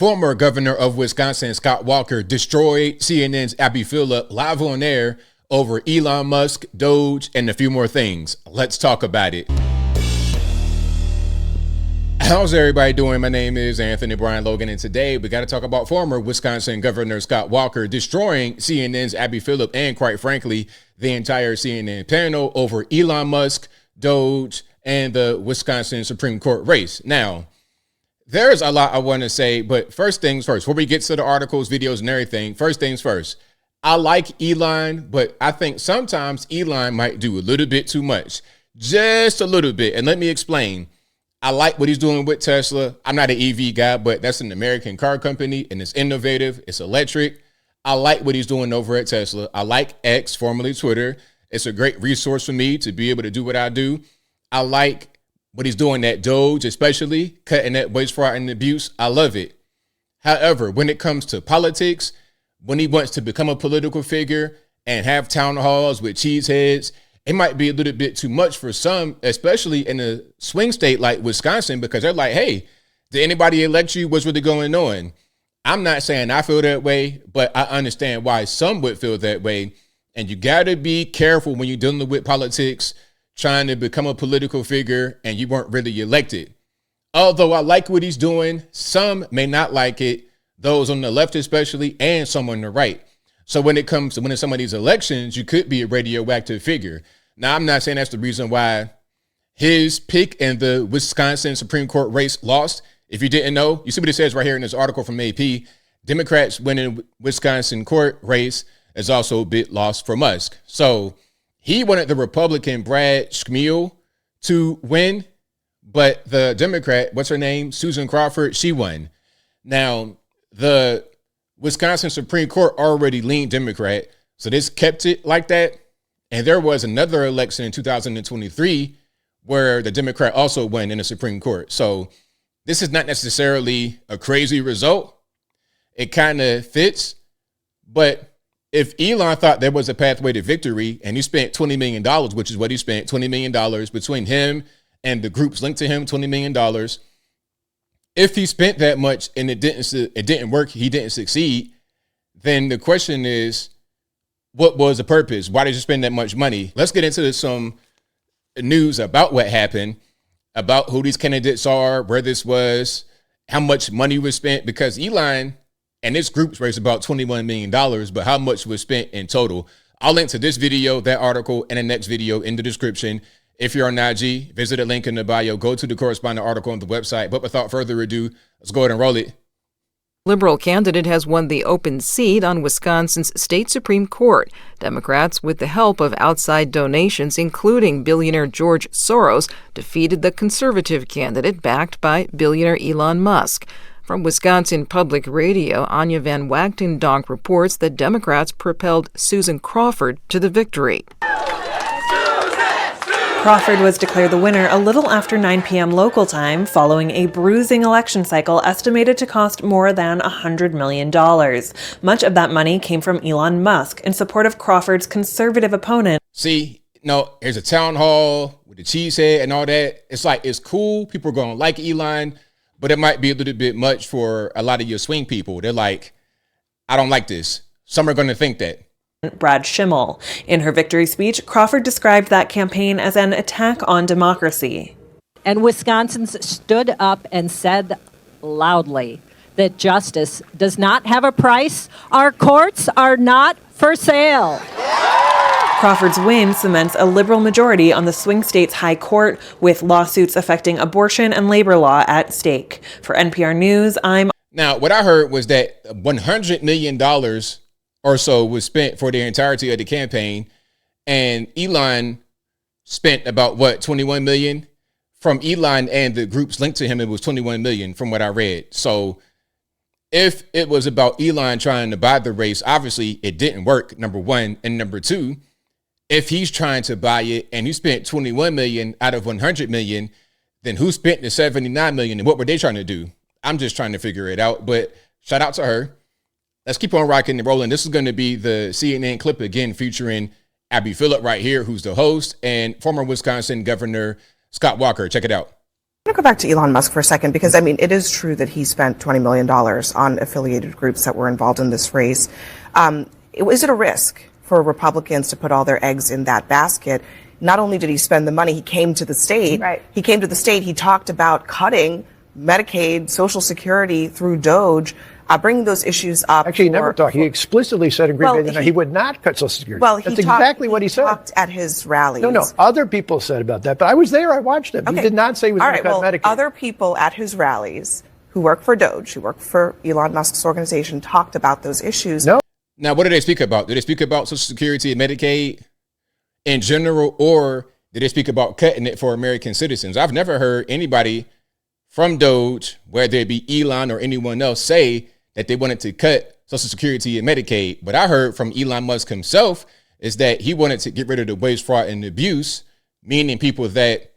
Former governor of Wisconsin, Scott Walker, destroyed CNN's Abby Phillip live on air over Elon Musk, DOGE, and a few more things. Let's talk about it. How's everybody doing? My name is Anthony Brian Logan, and today we got to talk about former Wisconsin Governor Scott Walker destroying CNN's Abby Phillip and, quite frankly, the entire CNN panel over Elon Musk, DOGE, and the Wisconsin Supreme Court race. Now, there's a lot I want to say, but first things first, before we get to the articles, videos, and everything, first things first. I like Elon, but I think sometimes Elon might do a little bit too much. Just a little bit. And let me explain. I like what he's doing with Tesla. I'm not an EV guy, but that's an American car company, and it's innovative. It's electric. I like what he's doing over at Tesla. I like X, formerly Twitter. It's a great resource for me to be able to do what I do. I like what he's doing at DOGE, especially cutting that waste, fraud, and abuse. I love it. However, when it comes to politics, when he wants to become a political figure and have town halls with cheeseheads, it might be a little bit too much for some, especially in a swing state like Wisconsin, because they're like, hey, did anybody elect you? What's really going on? I'm not saying I feel that way, but I understand why some would feel that way. And you got to be careful when you're dealing with politics, trying to become a political figure and you weren't really elected. Although I like what he's doing, some may not like it, those on the left especially, and some on the right. So when it comes to winning some of these elections, you could be a radioactive figure. Now, I'm not saying that's the reason why his pick in the Wisconsin Supreme Court race lost. If you didn't know, you see what it says right here in this article from AP. Democrats winning Wisconsin court race is also a bit lost for Musk. So he wanted the Republican Brad Schmiel to win, but the Democrat, what's her name? Susan Crawford, she won. Now, the Wisconsin Supreme Court already leaned Democrat, so this kept it like that. And there was another election in 2023 where the Democrat also won in the Supreme Court. So this is not necessarily a crazy result. It kind of fits, but if Elon thought there was a pathway to victory and he spent $20 million, which is what he spent, $20 million between him and the groups linked to him, $20 million. If he spent that much and it didn't work, he didn't succeed, then the question is, what was the purpose? Why did you spend that much money? Let's get into some news about what happened, about who these candidates are, where this was, how much money was spent, because Elon and this group's raised about $21 million, but how much was spent in total? I'll link to this video, that article, and the next video in the description. If you're on IG, visit the link in the bio, go to the corresponding article on the website. But without further ado, let's go ahead and roll it. Liberal candidate has won the open seat on Wisconsin's state Supreme Court. Democrats, with the help of outside donations, including billionaire George Soros, defeated the conservative candidate backed by billionaire Elon Musk. From Wisconsin Public Radio, Anya Van Wagtendonk reports that Democrats propelled Susan Crawford to the victory. Crawford was declared the winner a little after 9 p.m. local time, following a bruising election cycle estimated to cost more than $100 million. Much of that money came from Elon Musk in support of Crawford's conservative opponent. See, here's a town hall with the cheesehead and all that. It's like, it's cool. People are going to like Elon, but it might be a little bit much for a lot of your swing people. They're like, I don't like this. Some are going to think that. Brad Schimmel. In her victory speech, Crawford described that campaign as an attack on democracy. And Wisconsins stood up and said loudly that justice does not have a price. Our courts are not for sale. Crawford's win cements a liberal majority on the swing state's high court, with lawsuits affecting abortion and labor law at stake. For NPR News, Now, what I heard was that $100 million or so was spent for the entirety of the campaign, and Elon spent about $21 million. From Elon and the groups linked to him, it was $21 million from what I read. So if it was about Elon trying to buy the race, obviously it didn't work, number one. And number two, if he's trying to buy it and he spent $21 million out of $100 million, then who spent the $79 million and what were they trying to do? I'm just trying to figure it out, but shout out to her. Let's keep on rocking and rolling. This is going to be the CNN clip again featuring Abby Phillip right here, who's the host, and former Wisconsin Governor Scott Walker. Check it out. I'm going to go back to Elon Musk for a second, because I mean, it is true that he spent $20 million on affiliated groups that were involved in this race. Is it a risk for Republicans to put all their eggs in that basket? Not only did he spend the money, he came to the state. Right. He came to the state. He talked about cutting Medicaid, Social Security through DOGE, bringing those issues up. Actually, he never talked. He explicitly said in Green Bay that he would not cut Social Security. Well, that's exactly what he said. Talked at his rallies. No, other people said about that, but I was there. I watched him. Okay. He did not say he was going to cut Medicaid. Other people at his rallies who work for DOGE, who work for Elon Musk's organization, talked about those issues. No. Now, what did they speak about? Did they speak about Social Security and Medicaid in general, or did they speak about cutting it for American citizens? I've never heard anybody from DOGE, whether it be Elon or anyone else, say that they wanted to cut Social Security and Medicaid. But I heard from Elon Musk himself is that he wanted to get rid of the waste, fraud, and abuse, meaning people that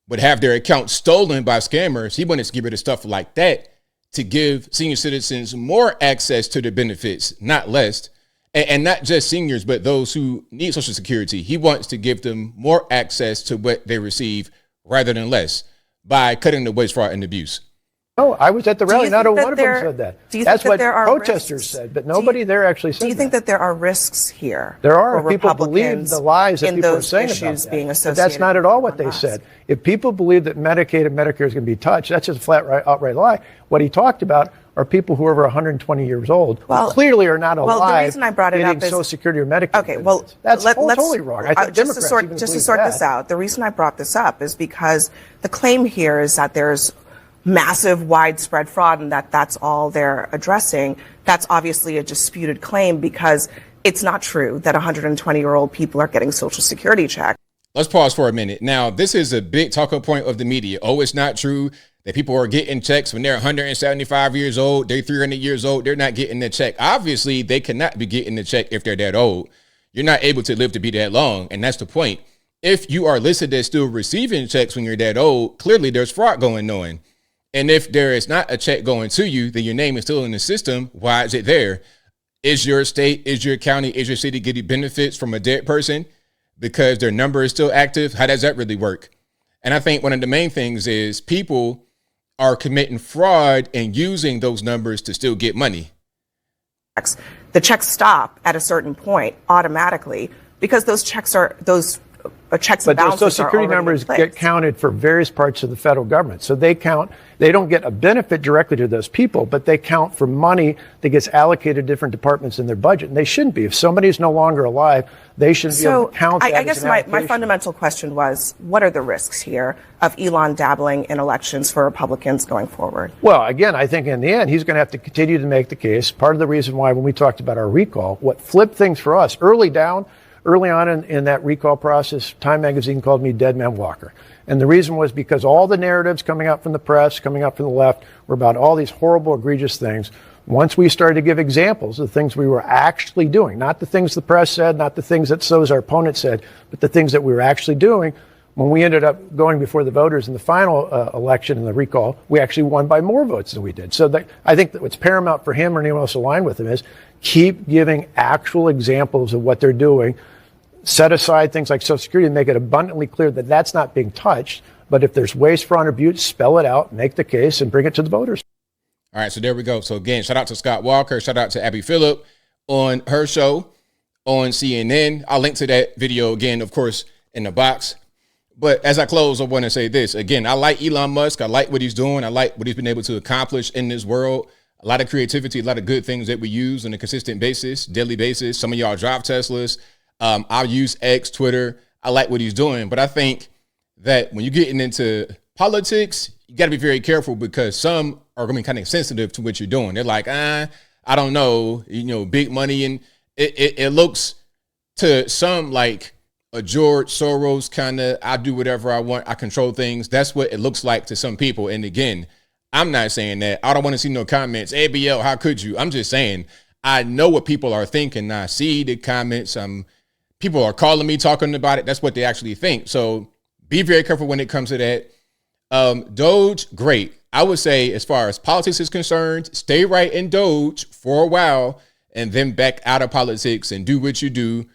would have their accounts stolen by scammers. He wanted to get rid of stuff like that to give senior citizens more access to the benefits, not less. And not just seniors, but those who need Social Security. He wants to give them more access to what they receive rather than less by cutting the waste, fraud, and abuse. No, I was at the rally. Not one of them said that. That's what protesters said, but nobody there actually said that. Do you think that there are risks here? There are. If people believe the lies that people are saying about that. But that's not at all what they said. If people believe that Medicaid and Medicare is going to be touched, that's just a flat, outright lie. What he talked about are people who are over 120 years old who clearly are not alive. Well, the reason I brought it up is Social Security or Medicaid. Okay, well, that's totally wrong. I think just to sort this out, the reason I brought this up is because the claim here is that there's massive, widespread fraud, and that's all they're addressing. That's obviously a disputed claim, because it's not true that 120-year-old people are getting Social Security checks. Let's pause for a minute. Now, this is a big talking point of the media. Oh, it's not true that people are getting checks when they're 175 years old, they're 300 years old, they're not getting the check. Obviously, they cannot be getting the check if they're that old. You're not able to live to be that long, and that's the point. If you are listed as still receiving checks when you're that old, clearly there's fraud going on. And if there is not a check going to you, then your name is still in the system. Why is it there? Is your state, is your county, is your city getting benefits from a dead person because their number is still active? How does that really work? And I think one of the main things is people are committing fraud and using those numbers to still get money. The checks stop at a certain point automatically because those checks are checks and balances. But those Social Security numbers get counted for various parts of the federal government. So they don't get a benefit directly to those people, but they count for money that gets allocated to different departments in their budget. And they shouldn't be. If somebody is no longer alive, they shouldn't be able to count that. I guess my fundamental question was, what are the risks here of Elon dabbling in elections for Republicans going forward? Well, again, I think in the end, he's going to have to continue to make the case. Part of the reason why, when we talked about our recall, what flipped things for us early on in that recall process, Time Magazine called me Dead Man Walker. And the reason was because all the narratives coming out from the press, coming out from the left, were about all these horrible, egregious things. Once we started to give examples of things we were actually doing, not the things the press said, not the things that our opponents said, but the things that we were actually doing, when we ended up going before the voters in the final election in the recall, we actually won by more votes than we did. So I think that what's paramount for him or anyone else aligned with him is keep giving actual examples of what they're doing. Set aside things like Social Security and make it abundantly clear that that's not being touched. But if there's waste, fraud, or abuse, spell it out, make the case, and bring it to the voters. All right, so there we go. So again, shout out to Scott Walker. Shout out to Abby Phillip on her show on CNN. I'll link to that video again, of course, in the box. But as I close, I want to say this. Again, I like Elon Musk. I like what he's doing. I like what he's been able to accomplish in this world. A lot of creativity, a lot of good things that we use on a consistent basis, daily basis. Some of y'all drive Teslas. I'll use X, Twitter. I like what he's doing. But I think that when you're getting into politics, you got to be very careful because some are going to be kind of sensitive to what you're doing. They're like, I don't know, big money. And it looks to some like a George Soros kind of, I do whatever I want. I control things. That's what it looks like to some people. And again, I'm not saying that. I don't want to see no comments. ABL, how could you? I'm just saying, I know what people are thinking. I see the comments. People are calling me, talking about it. That's what they actually think. So be very careful when it comes to that. DOGE, great. I would say as far as politics is concerned, stay right in DOGE for a while and then back out of politics and do what you do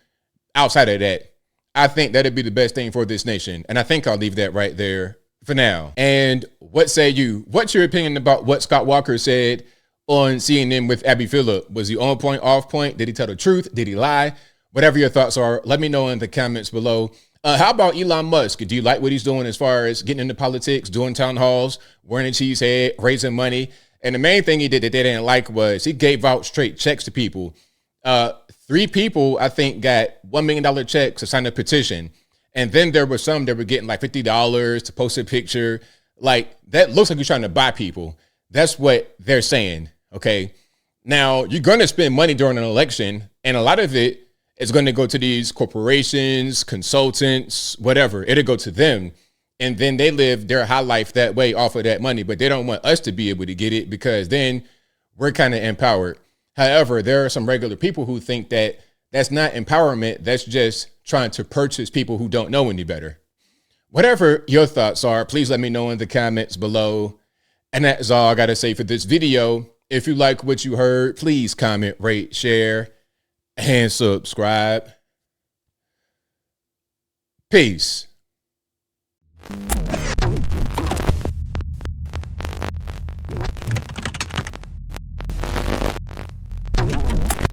outside of that. I think that'd be the best thing for this nation. And I think I'll leave that right there for now. And what say you? What's your opinion about what Scott Walker said on CNN with Abby Phillip? Was he on point, off point? Did he tell the truth? Did he lie? Whatever your thoughts are, let me know in the comments below. How about Elon Musk? Do you like what he's doing as far as getting into politics, doing town halls, wearing a cheese head, raising money? And the main thing he did that they didn't like was he gave out straight checks to people. 3 people, I think, got $1 million checks to sign a petition. And then there were some that were getting like $50 to post a picture. Like, that looks like you're trying to buy people. That's what they're saying, okay? Now, you're going to spend money during an election, and a lot of it is going to go to these corporations, consultants, whatever. It'll go to them. And then they live their high life that way off of that money. But they don't want us to be able to get it because then we're kind of empowered. However, there are some regular people who think that that's not empowerment. That's just trying to purchase people who don't know any better. Whatever your thoughts are, please let me know in the comments below. And that's all I got to say for this video. If you like what you heard, please comment, rate, share, and subscribe. Peace.